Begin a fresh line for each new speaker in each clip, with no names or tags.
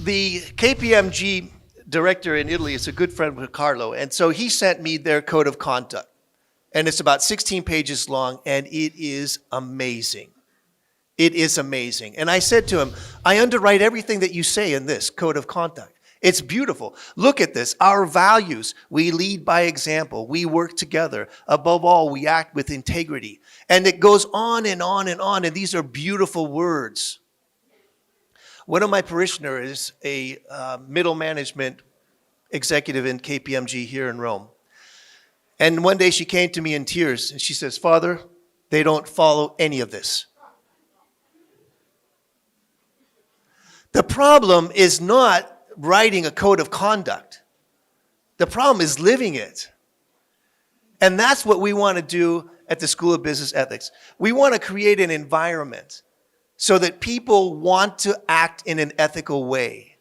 The KPMG director in Italy is a good friend with Carlo, and so he sent me their code of conduct. And it's about 16 pages long, and it is amazing. It is amazing. And I said to him, I underwrite everything that you say in this code of conduct. It's beautiful. Look at this. Our values. We lead by example. We work together. Above all, we act with integrity. And it goes on and on and on. And these are beautiful words. One of my parishioners is a middle management executive in KPMG here in Rome. And one day she came to me in tears and she says, Father, they don't follow any of this. The problem is not writing a code of conduct. The problem is living it. And that's what we want to do at the School of Business Ethics. We want to create an environment so that people want to act in an ethical way.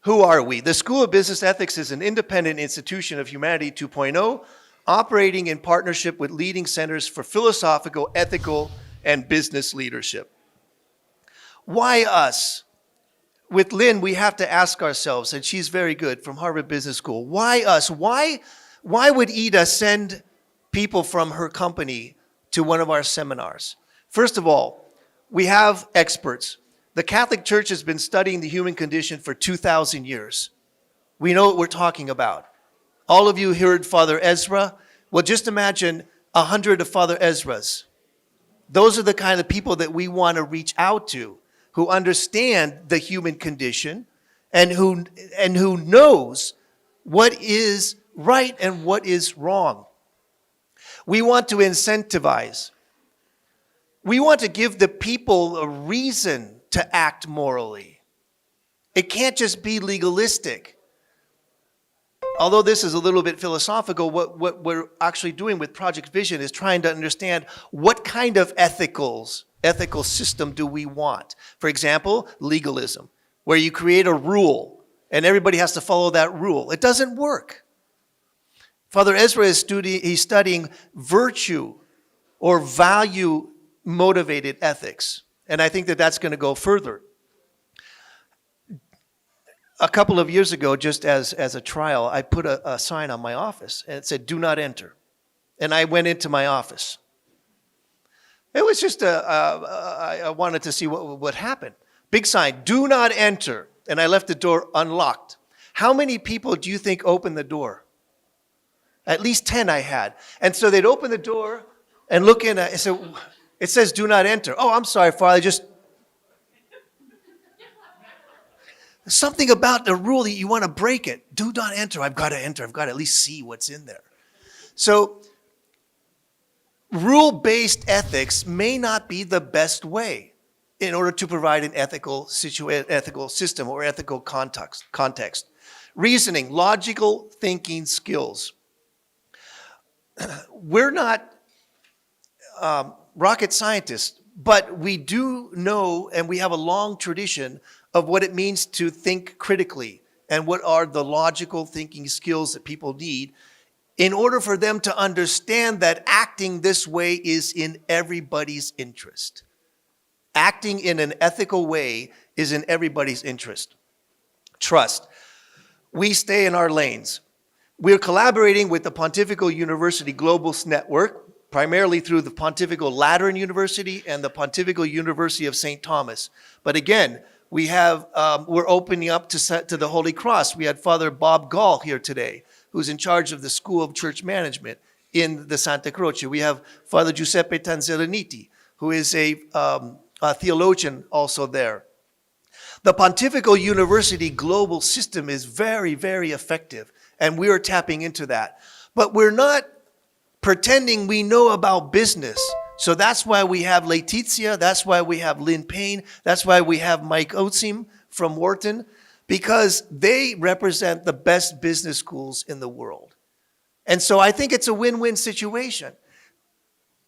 Who are we? The School of Business Ethics is an independent institution of Humanity 2.0, operating in partnership with leading centers for philosophical, ethical, and business leadership. Why us? With Lynn, we have to ask ourselves, and she's very good from Harvard Business School, why us? Why would Ida send people from her company to one of our seminars? First of all, we have experts. The Catholic Church has been studying the human condition for 2,000 years. We know what we're talking about. All of you heard Father Ezra. Well, just imagine 100 of Father Ezras. Those are the kind of people that we want to reach out to, who understand the human condition and who knows what is right and what is wrong. We want to incentivize. We want to give the people a reason to act morally. It can't just be legalistic. Although this is a little bit philosophical, what we're actually doing with Project Vision is trying to understand what kind of ethical system do we want. For example, legalism, where you create a rule and everybody has to follow that rule. It doesn't work. Father Ezra is studying virtue or value-motivated ethics. And I think that that's going to go further. A couple of years ago, just as a trial, I put a sign on my office and it said, "Do not enter." And I went into my office. It was just I wanted to see what happened. Big sign, "Do not enter." And I left the door unlocked. How many people do you think opened the door? At least 10 I had. And so they'd open the door and look in. I said, "It says do not enter." "Oh, I'm sorry, Father, just..." There's something about the rule that you want to break it. Do not enter. I've got to enter. I've got to at least see what's in there. So rule-based ethics may not be the best way in order to provide an ethical system or ethical context. Reasoning, logical thinking skills. We're not rocket scientists, but we do know, and we have a long tradition of what it means to think critically and what are the logical thinking skills that people need in order for them to understand that acting this way is in everybody's interest. Acting in an ethical way is in everybody's interest. Trust. We stay in our lanes. We're collaborating with the Pontifical University Global Network, primarily through the Pontifical Lateran University and the Pontifical University of St. Thomas. But again, we're opening up to the Holy Cross. We had Father Bob Gall here today, who's in charge of the School of Church Management in the Santa Croce. We have Father Giuseppe Tanzelaniti, who is a theologian also there. The Pontifical University Global System is very, very effective, and we are tapping into that. But we're not pretending we know about business. So that's why we have Letizia, that's why we have Lynn Payne, that's why we have Mike Useem from Wharton, because they represent the best business schools in the world. And so I think it's a win-win situation.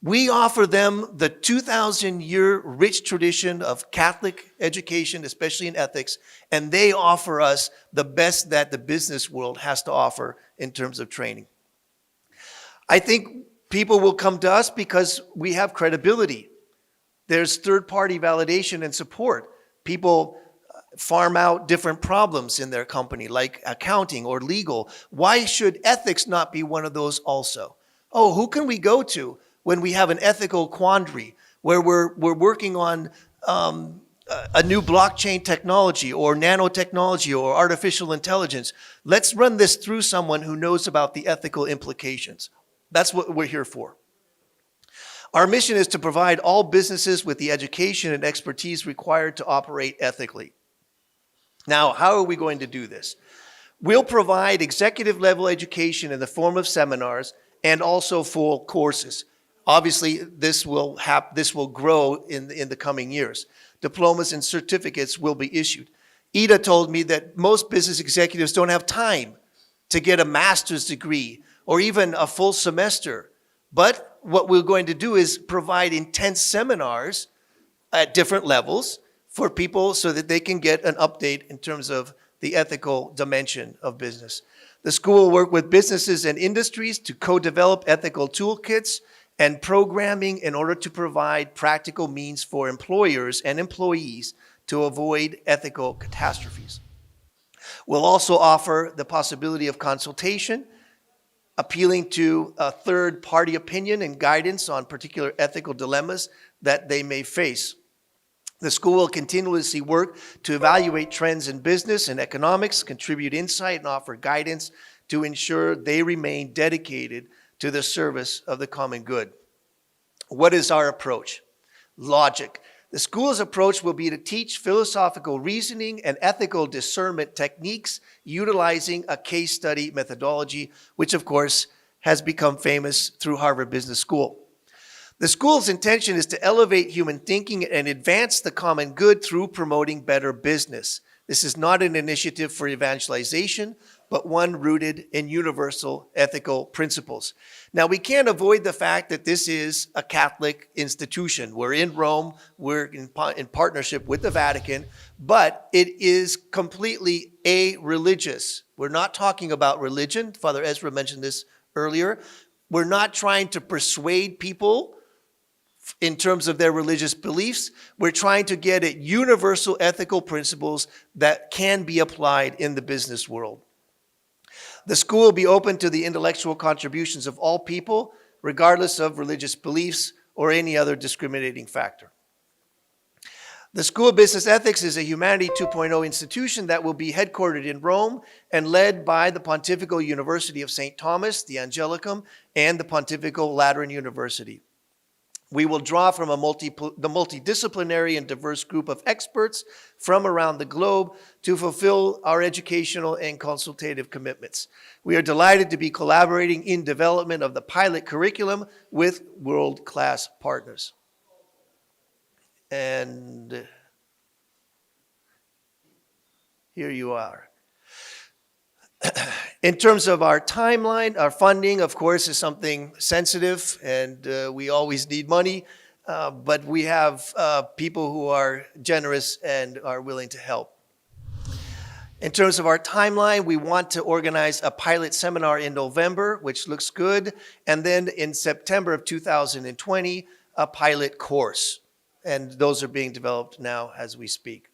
We offer them the 2,000-year rich tradition of Catholic education, especially in ethics, and they offer us the best that the business world has to offer in terms of training. I think people will come to us because we have credibility. There's third-party validation and support. People farm out different problems in their company, like accounting or legal. Why should ethics not be one of those also? Oh, who can we go to when we have an ethical quandary where we're working on a new blockchain technology or nanotechnology or artificial intelligence? Let's run this through someone who knows about the ethical implications. That's what we're here for. Our mission is to provide all businesses with the education and expertise required to operate ethically. Now, how are we going to do this? We'll provide executive level education in the form of seminars and also full courses. Obviously, this will grow in the coming years. Diplomas and certificates will be issued. Ida told me that most business executives don't have time to get a master's degree or even a full semester. But what we're going to do is provide intense seminars at different levels for people so that they can get an update in terms of the ethical dimension of business. The school will work with businesses and industries to co-develop ethical toolkits and programming in order to provide practical means for employers and employees to avoid ethical catastrophes. We'll also offer the possibility of consultation, appealing to a third-party opinion and guidance on particular ethical dilemmas that they may face. The school will continuously work to evaluate trends in business and economics, contribute insight, and offer guidance to ensure they remain dedicated to the service of the common good. What is our approach? Logic. The school's approach will be to teach philosophical reasoning and ethical discernment techniques utilizing a case study methodology, which of course has become famous through Harvard Business School. The school's intention is to elevate human thinking and advance the common good through promoting better business. This is not an initiative for evangelization, but one rooted in universal ethical principles. Now, we can't avoid the fact that this is a Catholic institution. We're in Rome, we're in partnership with the Vatican, but it is completely a-religious. We're not talking about religion. Father Ezra mentioned this earlier. We're not trying to persuade people in terms of their religious beliefs. We're trying to get at universal ethical principles that can be applied in the business world. The school will be open to the intellectual contributions of all people, regardless of religious beliefs or any other discriminating factor. The School of Business Ethics is a Humanity 2.0 institution that will be headquartered in Rome and led by the Pontifical University of St. Thomas, the Angelicum, and the Pontifical Lateran University. We will draw from the multidisciplinary and diverse group of experts from around the globe to fulfill our educational and consultative commitments. We are delighted to be collaborating in development of the pilot curriculum with world-class partners. And here you are. In terms of our timeline, our funding, of course, is something sensitive, and we always need money, but we have people who are generous and are willing to help. In terms of our timeline, we want to organize a pilot seminar in November, which looks good, and then in September of 2020, a pilot course, and those are being developed now as we speak.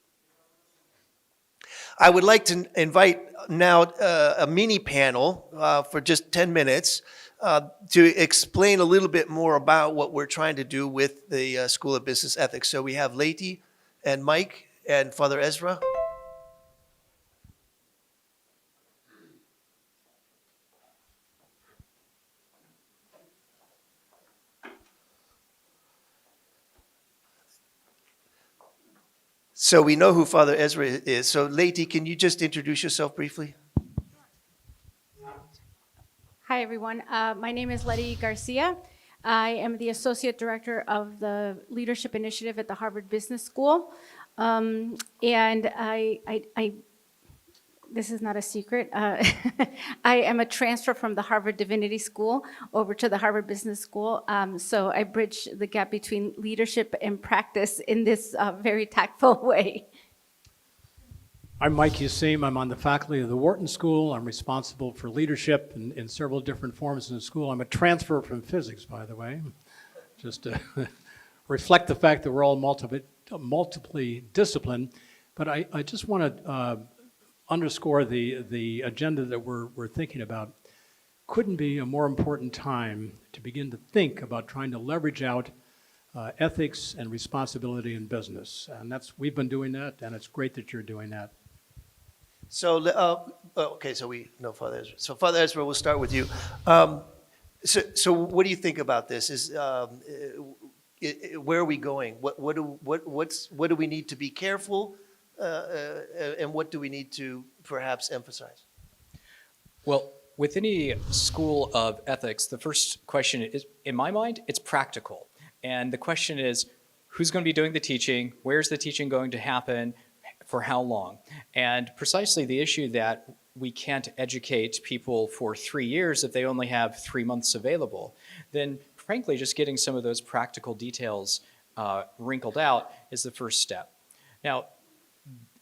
I would like to invite now a mini panel for just 10 minutes to explain a little bit more about what we're trying to do with the School of Business Ethics. So we have Letty and Mike and Father Ezra. So we know who Father Ezra is. So Letty, can you just introduce yourself briefly?
Hi, everyone. My name is Letty Garcia. I am the Associate Director of the Leadership Initiative at the Harvard Business School. And this is not a secret. I am a transfer from the Harvard Divinity School over to the Harvard Business School. So I bridge the gap between leadership and practice in this very tactful way.
I'm Mike Useem. I'm on the faculty of the Wharton School. I'm responsible for leadership in several different forms in the school. I'm a transfer from physics, by the way, just to reflect the fact that we're all multiply disciplined. But I just want to underscore the agenda that we're thinking about. Couldn't be a more important time to begin to think about trying to leverage out ethics and responsibility in business. And we've been doing that, and it's great that you're doing that.
So, okay, so we know Father Ezra. So Father Ezra, we'll start with you. So what do you think about this? Where are we going? What do we need to be careful, and what do we need to perhaps emphasize?
Well, with any school of ethics, the first question is, in my mind, it's practical. And the question is, who's going to be doing the teaching? Where's the teaching going to happen? For how long? And precisely the issue that we can't educate people for 3 years if they only have 3 months available, then frankly, just getting some of those practical details wrinkled out is the first step. Now,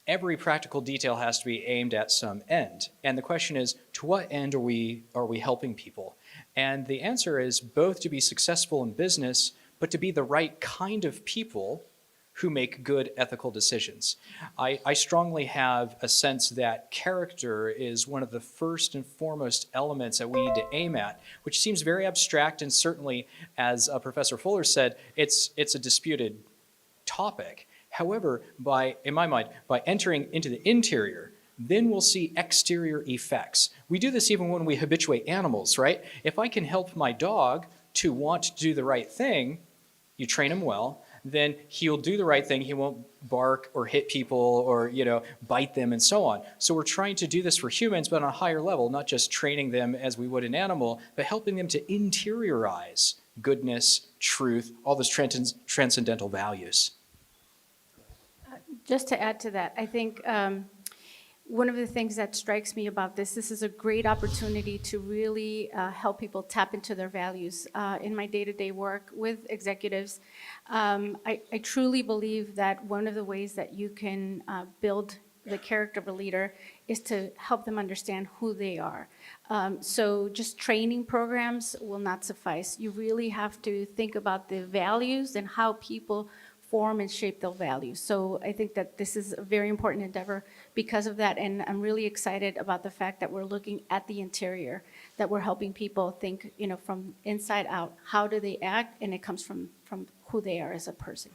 every practical detail has to be aimed at some end. And the question is, to what end are we helping people? And the answer is both to be successful in business, but to be the right kind of people who make good ethical decisions. I strongly have a sense that character is one of the first and foremost elements that we need to aim at, which seems very abstract, and certainly, as Professor Fuller said, it's a disputed topic. However, in my mind, by entering into the interior, then we'll see exterior effects. We do this even when we habituate animals, right? If I can help my dog to want to do the right thing, you train him well, then he'll do the right thing. He won't bark or hit people or, bite them and so on. So we're trying to do this for humans, but on a higher level, not just training them as we would an animal, but helping them to interiorize goodness, truth, all those transcendental values.
Just to add to that, I think one of the things that strikes me about this is a great opportunity to really help people tap into their values. In my day-to-day work with executives, I truly believe that one of the ways that you can build the character of a leader is to help them understand who they are. So just training programs will not suffice. You really have to think about the values and how people form and shape their values. So I think that this is a very important endeavor because of that, and I'm really excited about the fact that we're looking at the interior, that we're helping people think, from inside out, how do they act, and it comes from who they are as a person.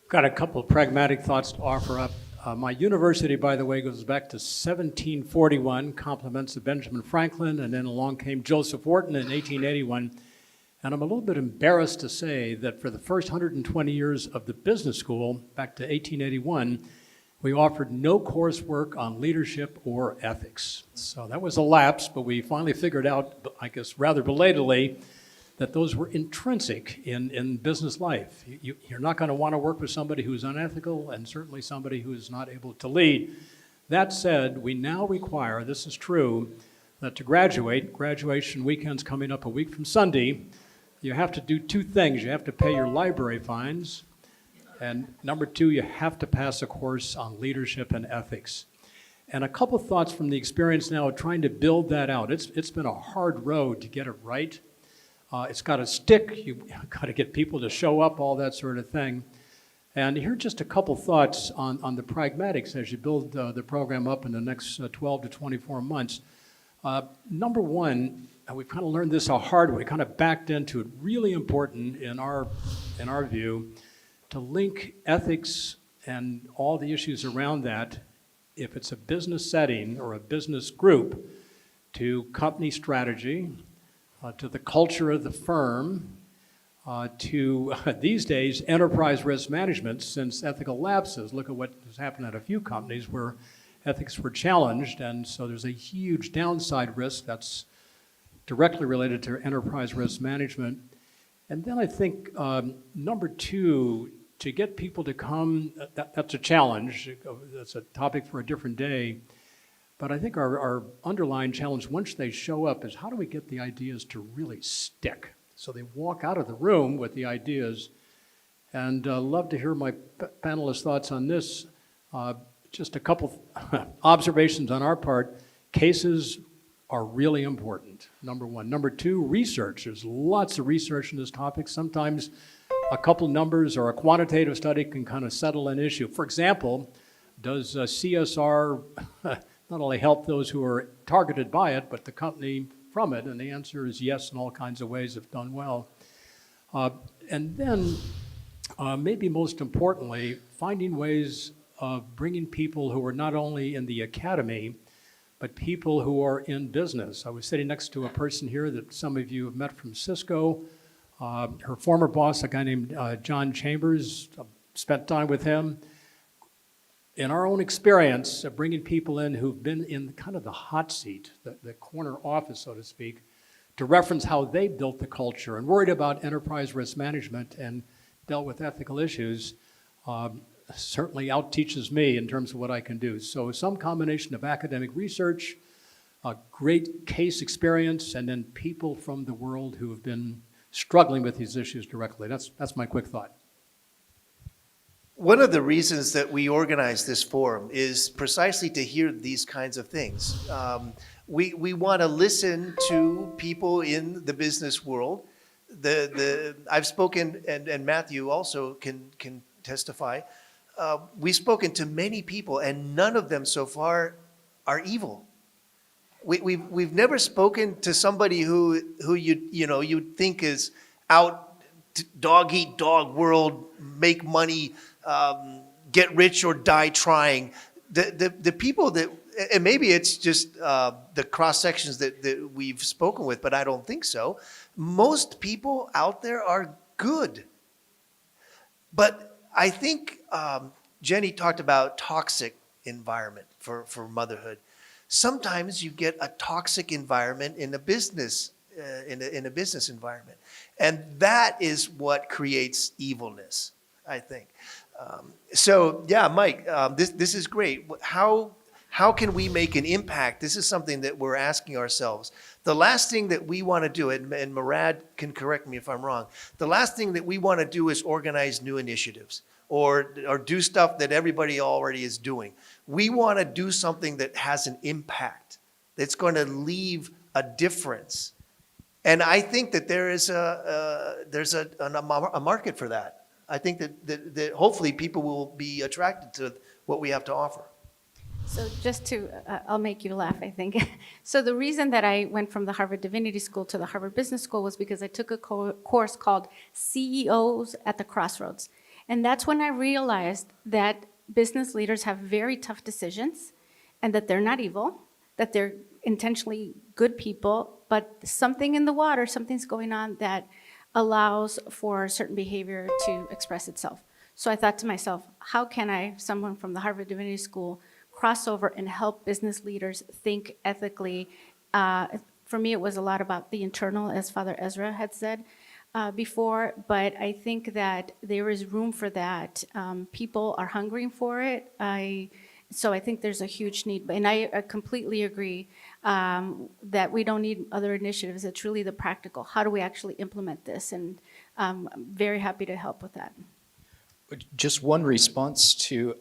Got a couple of pragmatic thoughts to offer up. My university, by the way, goes back to 1741, compliments of Benjamin Franklin, and then along came Joseph Wharton in 1881. And I'm a little bit embarrassed to say that for the first 120 years of the business school, back to 1881, we offered no coursework on leadership or ethics. So that was a lapse, but we finally figured out, I guess rather belatedly, that those were intrinsic in business life. You're not going to want to work with somebody who's unethical, and certainly somebody who is not able to lead. That said, we now require, this is true, that to graduation weekend's coming up a week from Sunday, you have to do two things. You have to pay your library fines, and number two, you have to pass a course on leadership and ethics. And a couple thoughts from the experience now of trying to build that out. It's been a hard road to get it right. It's got to stick. You've got to get people to show up, all that sort of thing. And here are just a couple thoughts on the pragmatics as you build the program up in the next 12 to 24 months. Number one, we've kind of learned this a hard way, kind of backed into it. Really important in our view to link ethics and all the issues around that, if it's a business setting or a business group, to company strategy, to the culture of the firm, to these days enterprise risk management, since ethical lapses. Look at what has happened at a few companies where ethics were challenged, and so there's a huge downside risk that's directly related to enterprise risk management. And then I think number two, to get people to come, that's a challenge. That's a topic for a different day. But I think our underlying challenge once they show up is how do we get the ideas to really stick? So they walk out of the room with the ideas. And love to hear my panelists' thoughts on this. Just a couple observations on our part. Cases are really important, number one. Number two, research. There's lots of research on this topic. Sometimes a couple numbers or a quantitative study can kind of settle an issue. For example, does CSR not only help those who are targeted by it, but the company from it? And the answer is yes, in all kinds of ways if done well. And then, maybe most importantly, finding ways of bringing people who are not only in the academy, but people who are in business. I was sitting next to a person here that some of you have met from Cisco. Her former boss, a guy named John Chambers, spent time with him. In our own experience of bringing people in who've been in kind of the hot seat, the corner office, so to speak, to reference how they built the culture and worried about enterprise risk management and dealt with ethical issues, certainly out-teaches me in terms of what I can do. So some combination of academic research, a great case experience, and then people from the world who have been struggling with these issues directly. That's my quick thought.
One of the reasons that we organize this forum is precisely to hear these kinds of things. We want to listen to people in the business world. I've spoken, and Matthew also can testify. We've spoken to many people, and none of them so far are evil. We've never spoken to somebody who you'd think is out to dog eat dog world, make money, get rich or die trying. The people that, and maybe it's just the cross sections that we've spoken with, but I don't think so. Most people out there are good. But I think Jenny talked about toxic environment for motherhood. Sometimes you get a toxic environment in a business in a business environment, and that is what creates evilness, I think. So yeah, Mike, this is great. How can we make an impact? This is something that we're asking ourselves. The last thing that we want to do, and Murad can correct me if I'm wrong, the last thing that we want to do is organize new initiatives or do stuff that everybody already is doing. We want to do something that has an impact, that's going to leave a difference. And I think that there's a market for that. I think that hopefully people will be attracted to what we have to offer.
So just to, I'll make you laugh, I think. So the reason that I went from the Harvard Divinity School to the Harvard Business School was because I took a course called CEOs at the Crossroads. And that's when I realized that business leaders have very tough decisions and that they're not evil, that they're intentionally good people, but something in the water, something's going on that allows for certain behavior to express itself. So I thought to myself, how can I, someone from the Harvard Divinity School, cross over and help business leaders think ethically? For me, it was a lot about the internal, as Father Ezra had said before, but I think that there is room for that. People are hungering for it. So I think there's a huge need, and I completely agree that we don't need other initiatives. It's really the practical. How do we actually implement this? And I'm very happy to help with that.
Just one response to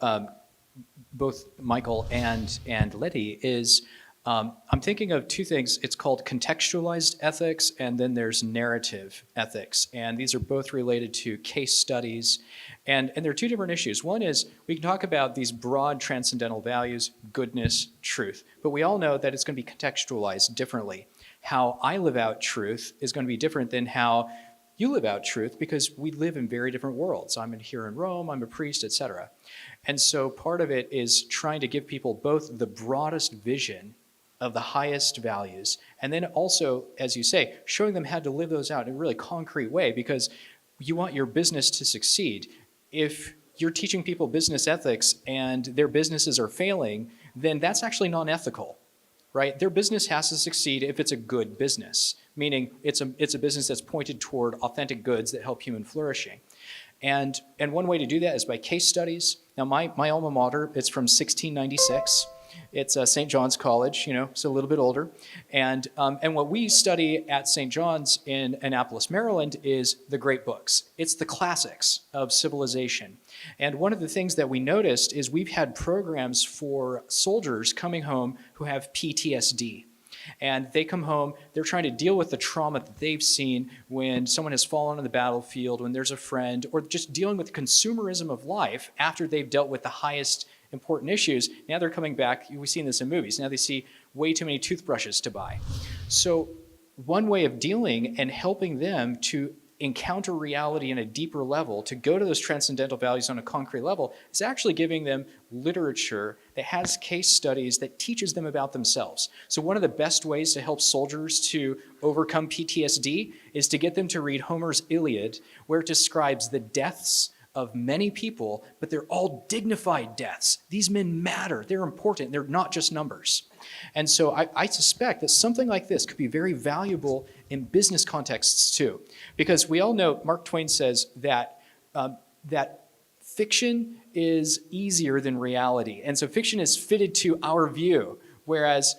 both Michael and Letty is, I'm thinking of two things. It's called contextualized ethics, and then there's narrative ethics. And these are both related to case studies. And there are two different issues. One is we can talk about these broad transcendental values, goodness, truth. But we all know that it's going to be contextualized differently. How I live out truth is going to be different than how you live out truth, because we live in very different worlds. I'm here in Rome, I'm a priest, etc. And so part of it is trying to give people both the broadest vision of the highest values, and then also, as you say, showing them how to live those out in a really concrete way, because you want your business to succeed. If you're teaching people business ethics and their businesses are failing, then that's actually non-ethical, right? Their business has to succeed if it's a good business, meaning it's a business that's pointed toward authentic goods that help human flourishing. And one way to do that is by case studies. Now, my alma mater, it's from 1696. It's St. John's College, so a little bit older. And what we study at St. John's in Annapolis, Maryland, is the great books. It's the classics of civilization. And one of the things that we noticed is we've had programs for soldiers coming home who have PTSD. And they come home, they're trying to deal with the trauma that they've seen when someone has fallen on the battlefield, when there's a friend, or just dealing with the consumerism of life after they've dealt with the highest important issues. Now they're coming back, we've seen this in movies, now they see way too many toothbrushes to buy. So one way of dealing and helping them to encounter reality on a deeper level, to go to those transcendental values on a concrete level, is actually giving them literature that has case studies that teaches them about themselves. So one of the best ways to help soldiers to overcome PTSD is to get them to read Homer's Iliad, where it describes the deaths of many people, but they're all dignified deaths. These men matter, they're important, they're not just numbers. And so I suspect that something like this could be very valuable in business contexts too. Because we all know, Mark Twain says that, that fiction is easier than reality. And so fiction is fitted to our view, whereas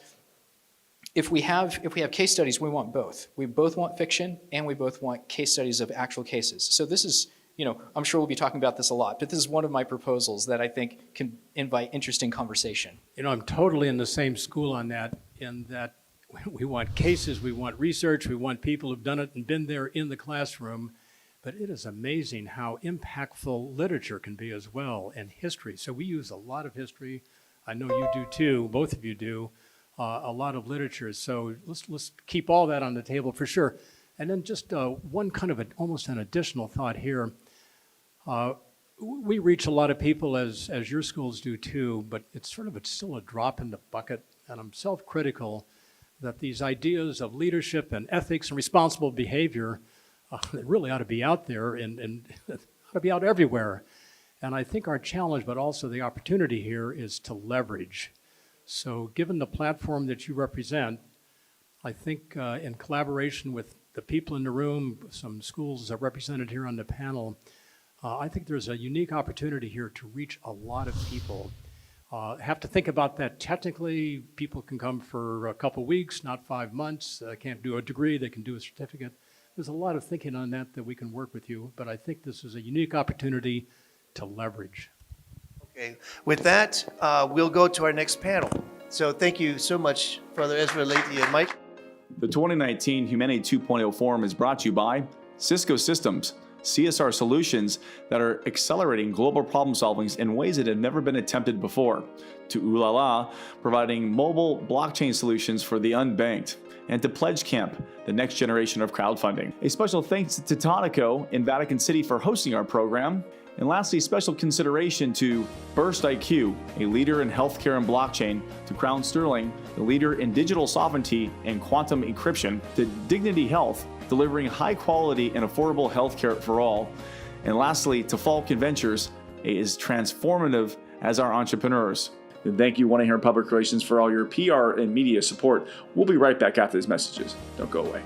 if we have case studies, we want both. We both want fiction and we both want case studies of actual cases. So this is, I'm sure we'll be talking about this a lot, but this is one of my proposals that I think can invite interesting conversation.
I'm totally in the same school on that, in that we want cases, we want research, we want people who've done it and been there in the classroom, but it is amazing how impactful literature can be as well, and history. So we use a lot of history. I know you do too, both of you do, a lot of literature. So let's keep all that on the table for sure. And then just one kind of almost an additional thought here. We reach a lot of people as your schools do too, but it's still a drop in the bucket, and I'm self-critical that these ideas of leadership and ethics and responsible behavior they really ought to be out there and ought to be out everywhere. And I think our challenge, but also the opportunity here, is to leverage. So given the platform that you represent, I think in collaboration with the people in the room, some schools are represented here on the panel, I think there's a unique opportunity here to reach a lot of people. Have to think about that technically. People can come for a couple weeks, not 5 months. Can't do a degree, they can do a certificate. There's a lot of thinking on that we can work with you, but I think this is a unique opportunity to leverage.
Okay, with that, we'll go to our next panel. So thank you so much, Brother Ezra, Letty, and Mike.
The 2019 Humanity 2.0 Forum is brought to you by Cisco Systems, CSR solutions that are accelerating global problem solvings in ways that have never been attempted before, to Ulala, providing mobile blockchain solutions for the unbanked, and to Pledge Camp, the next generation of crowdfunding. A special thanks to Tonico in Vatican City for hosting our program. And lastly, special consideration to Burst IQ, a leader in healthcare and blockchain, to Crown Sterling, the leader in digital sovereignty and quantum encryption, to Dignity Health, delivering high quality and affordable healthcare for all. And lastly, to Falcon Ventures, is transformative as our entrepreneurs. And thank you, 1-800 Public Relations, for all your PR and media support. We'll be right back after these messages. Don't go away.